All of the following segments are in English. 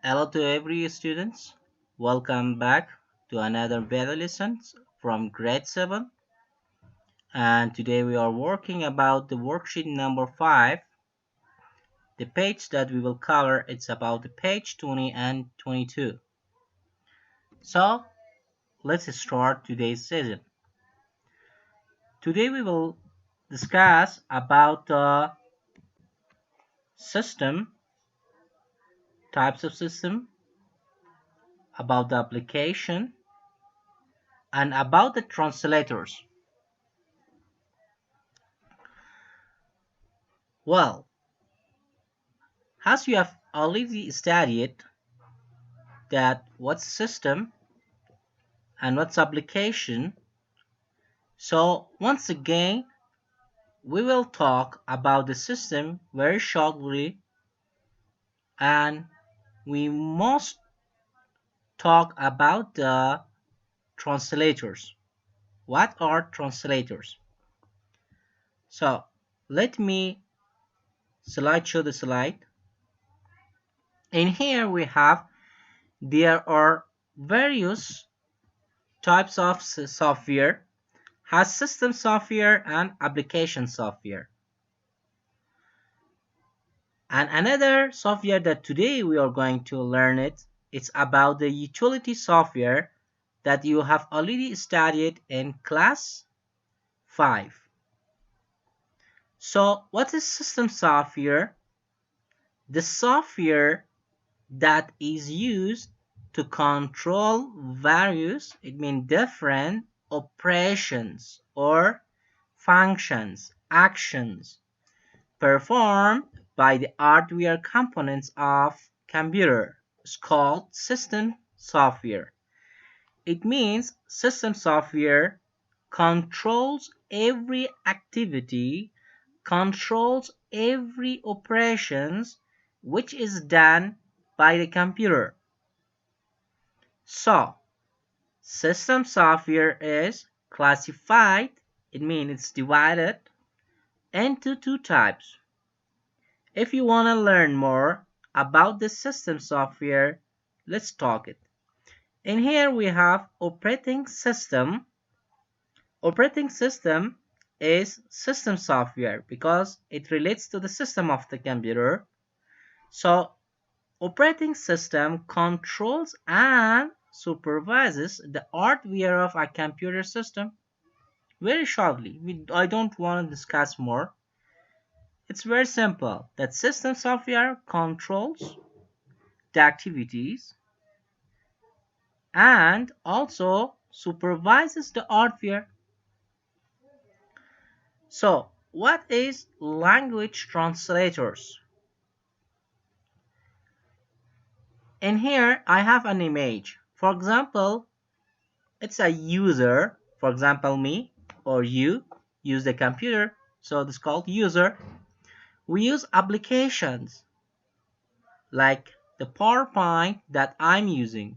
Hello to every students. Welcome back to another better lessons from grade 7. And today we are working about the worksheet number 5. The page that we will cover it's about the page 20 and 22. So let's start today's session. Today we will discuss about the system, types of system, about the application, and about the translators. Well, as you have already studied that what's system and what's application, so once again we will talk about the system very shortly, and we must talk about the translators. What are translators? So let me show the slide. In here we have there are various types of software, has system software and application software. And another software that today we are going to learn it's about the utility software that you have already studied in class 5. So what is system software? The software that is used to control various, it means different operations or functions, actions performed by the hardware components of computer is called system software. It means system software controls every activity, controls every operations which is done by the computer. So, system software is classified, it means it's divided into two types. If you want to learn more about the system software, let's talk it. In here we have operating system. Operating system is system software because it relates to the system of the computer. So operating system controls and supervises the hardware of a computer system. Very shortly, I don't want to discuss more. It's very simple that system software controls the activities and also supervises the hardware. So, what is language translators? In here, I have an image. For example, it's a user, for example, me or you use the computer, so this is called user. We use applications like the PowerPoint that I'm using.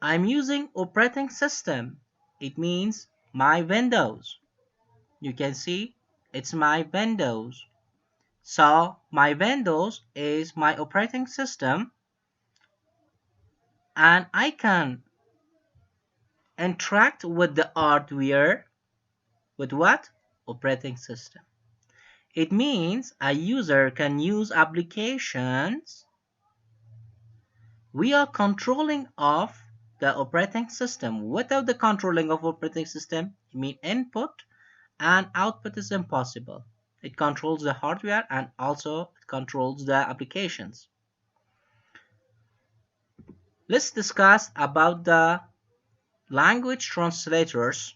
I'm using operating system. It means my Windows. You can see it's my Windows. So my Windows is my operating system, and I can interact with the hardware with what? Operating system. It means a user can use applications. We are controlling of the operating system. Without the controlling of operating system, it means input and output is impossible. It controls the hardware and also it controls the applications. Let's discuss about the language translators.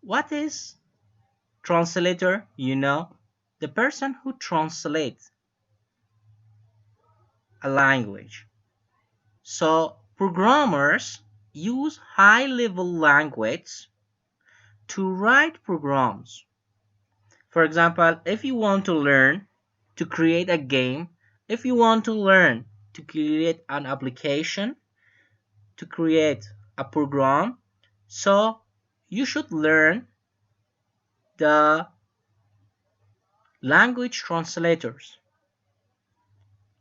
What is translator? You know, the person who translates a language. So programmers use high-level language to write programs. For example, if you want to learn to create a game, if you want to learn to create an application, to create a program, so you should learn the language translators.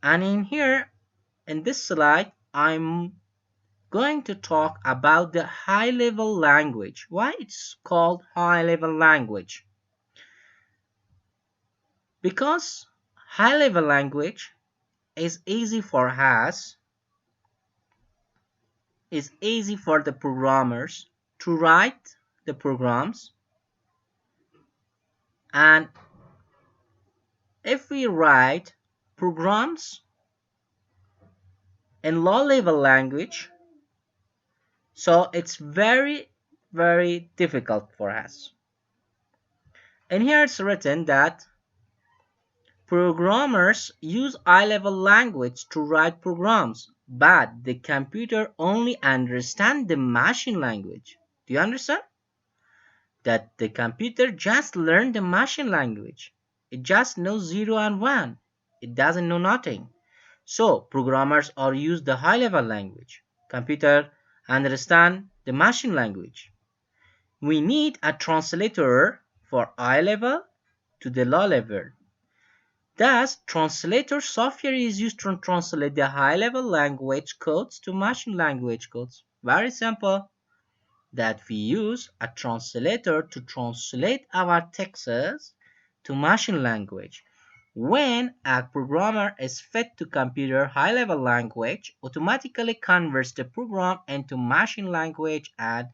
And in here, in this slide, I'm going to talk about the high level language. Why it's called high level language? Because high level language is easy for us, is easy for the programmers to write the programs. And if we write programs in low level language, so it's very difficult for us. And here it's written that programmers use high-level language to write programs, but the computer only understands the machine language. Do you understand? That the computer just learned the machine language. It just knows 0 and 1. It doesn't know nothing. So programmers are use the high-level language. Computer understand the machine language. We need a translator for high level to the low level. Thus, translator software is used to translate the high-level language codes to machine language codes. Very simple. That we use a translator to translate our texts to machine language. When a programmer is fed to computer high-level language, automatically converts the program into machine language and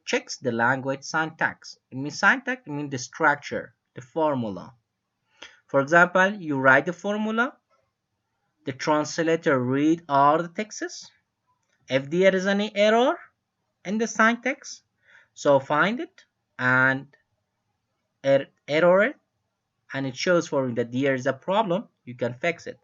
checks the language syntax. It means syntax, it means the structure, the formula. For example, you write the formula, the translator read all the texts. If there is any error in the syntax, so find it and error it, and it shows for you that there is a problem, you can fix it.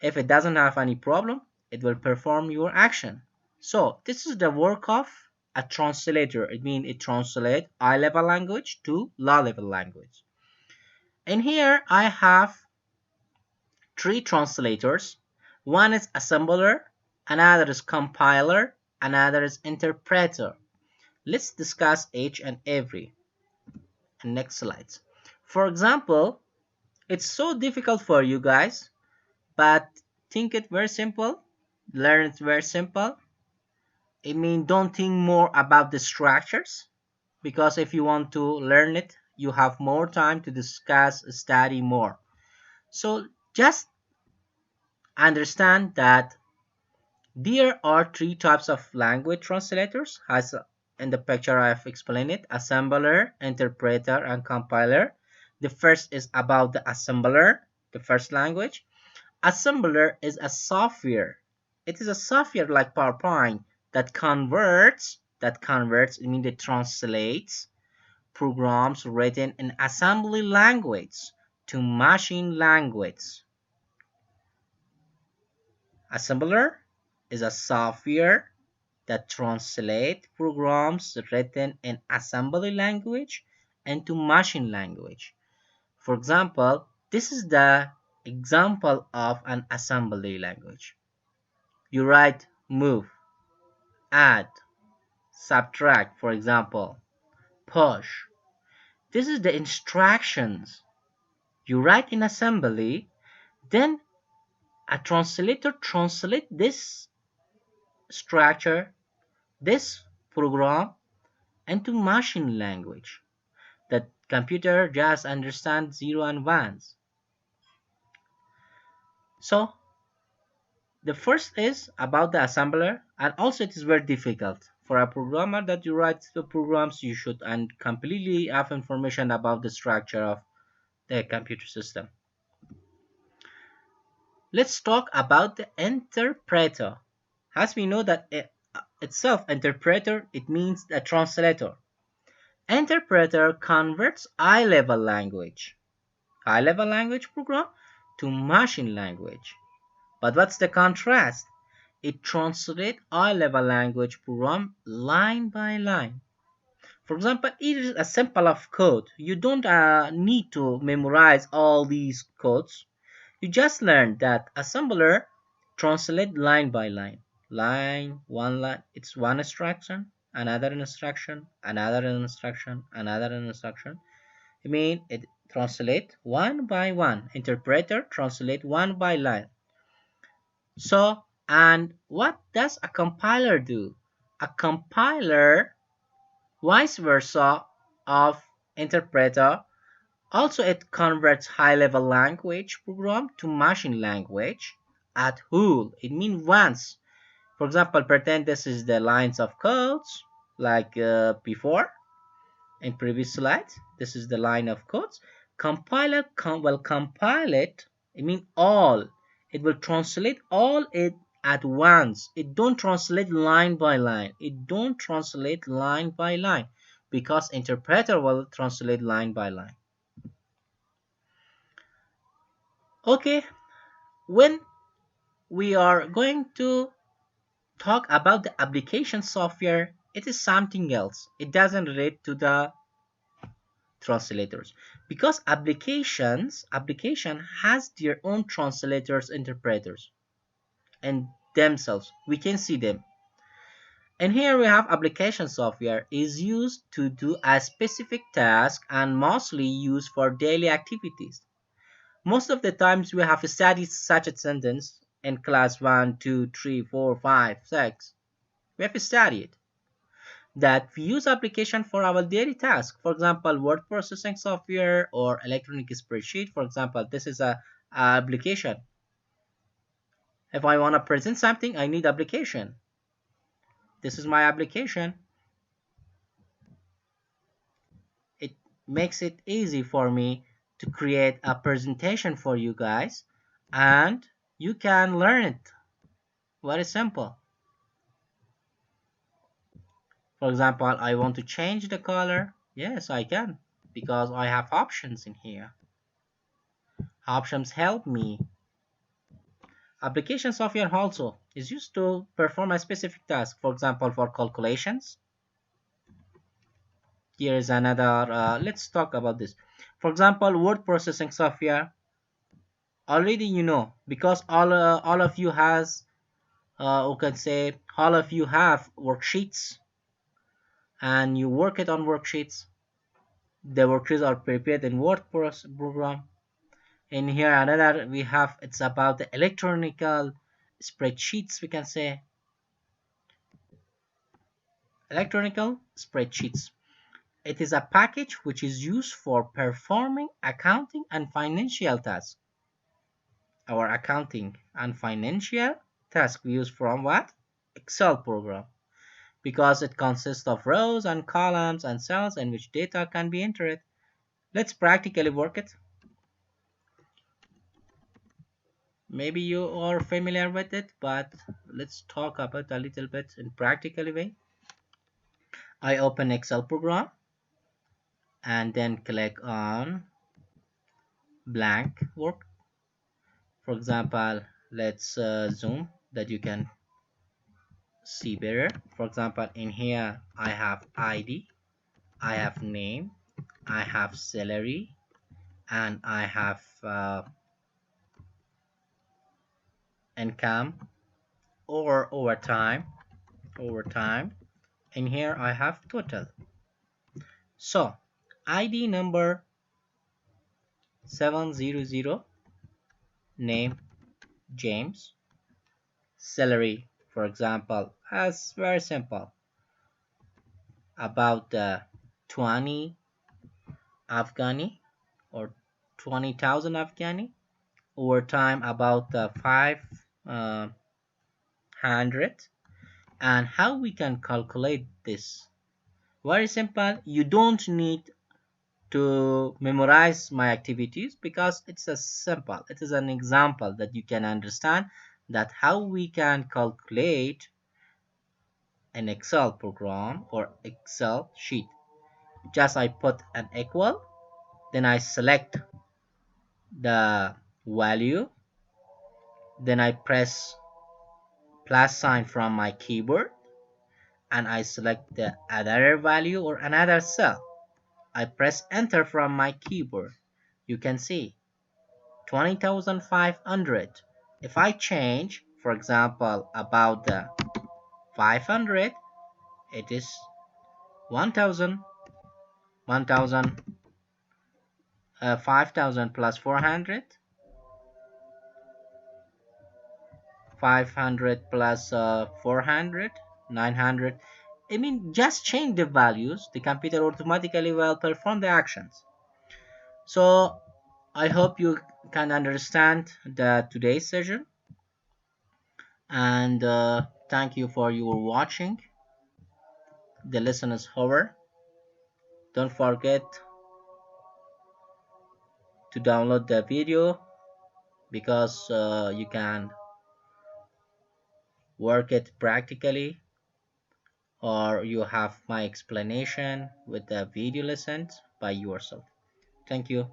If it doesn't have any problem, it will perform your action. So this is the work of a translator. It means it translates high level language to low level language. And here I have three translators. One is assembler, another is compiler, another is interpreter. Let's discuss each and every. Next slides. For example, it's so difficult for you guys, but think it very simple. Learn it very simple. I mean, don't think more about the structures, because if you want to learn it, you have more time to discuss, study more. So just understand that there are three types of language translators, as in the picture I have explained it: assembler, interpreter, and compiler. The first is about the assembler, the first language. Assembler is a software. It is a software like PowerPoint that means it translates programs written in assembly language to machine language. Assembler is a software that translates programs written in assembly language into machine language. For example, this is the example of an assembly language. You write move, add, subtract, for example, push. This is the instructions you write in assembly, then a translator translates this structure, this program, into machine language. The computer just understands 0 and 1s. So the first is about the assembler, and also it is very difficult for a programmer that you write the programs. You should and completely have information about the structure of the computer system. Let's talk about the interpreter. As we know that itself interpreter, it means a translator. Interpreter converts high-level language program to machine language. But what's the contrast? It translates high-level language program line by line. For example, it is a simple of code. You don't need to memorize all these codes. You just learn that assembler translate line by line. One line, it's one instruction, another instruction, another instruction, another instruction. I mean, it translate one by one. Interpreter translate one by line. So, and what does a compiler do? A compiler, vice versa of interpreter, also it converts high-level language program to machine language at whole. It means once. For example, pretend this is the lines of codes like before in previous slides. This is the line of codes. Compiler will compile it. I mean all. It will translate all it at once. It don't translate line by line. It don't translate line by line because interpreter will translate line by line. Okay, when we are going to talk about the application software, it is something else. It doesn't relate to the translators because application has their own translators interpreters and themselves. We can see them. And here we have application software is used to do a specific task and mostly used for daily activities. Most of the times we have studied such a sentence in class 1, 2, 3, 4, 5, 6. We have studied that we use application for our daily task. For example, word processing software or electronic spreadsheet. For example, this is a application. If I want to present something, I need application. This is my application. It makes it easy for me to create a presentation for you guys, and you can learn it. Very simple. For example, I want to change the color. Yes, I can because I have options in here. Options help me. Application software also is used to perform a specific task. For example, for calculations. Here is another, let's talk about this. For example, word processing software. Already you know because all of you has, you can say all of you have worksheets and you work it on worksheets. The worksheets are prepared in Word program. In here another we have, it's about the electronical spreadsheets, we can say electronical spreadsheets. It is a package which is used for performing accounting and financial tasks. Our accounting and financial task we use from what? Excel program, because it consists of rows and columns and cells in which data can be entered. Let's practically work it. Maybe you are familiar with it, but let's talk about a little bit in practical way. I open Excel program and then click on blank work. For example, let's zoom that you can see better. For example, in here I have ID, I have name, I have salary, and I have income or overtime. In here I have total. So ID number 700, name James, salary for example as very simple about 20 Afghani or 20,000 Afghani, overtime about 500. And how we can calculate this? Very simple. You don't need to memorize my activities because it's a simple, it is an example that you can understand that how we can calculate an Excel program or Excel sheet. Just I put an equal, then I select the value, then I press plus sign from my keyboard and I select the other value or another cell. I press enter from my keyboard. You can see 20,500. If I change, for example, about the 500, it is 1,000, 1,000, 5,000 plus 400, 500 plus 400, 900. I mean, just change the values. The computer automatically will perform the actions. So I hope you can understand the today's session, and thank you for your watching. The lesson is over. Don't forget to download the video because you can work it practically, or you have my explanation with the video lessons by yourself. Thank you.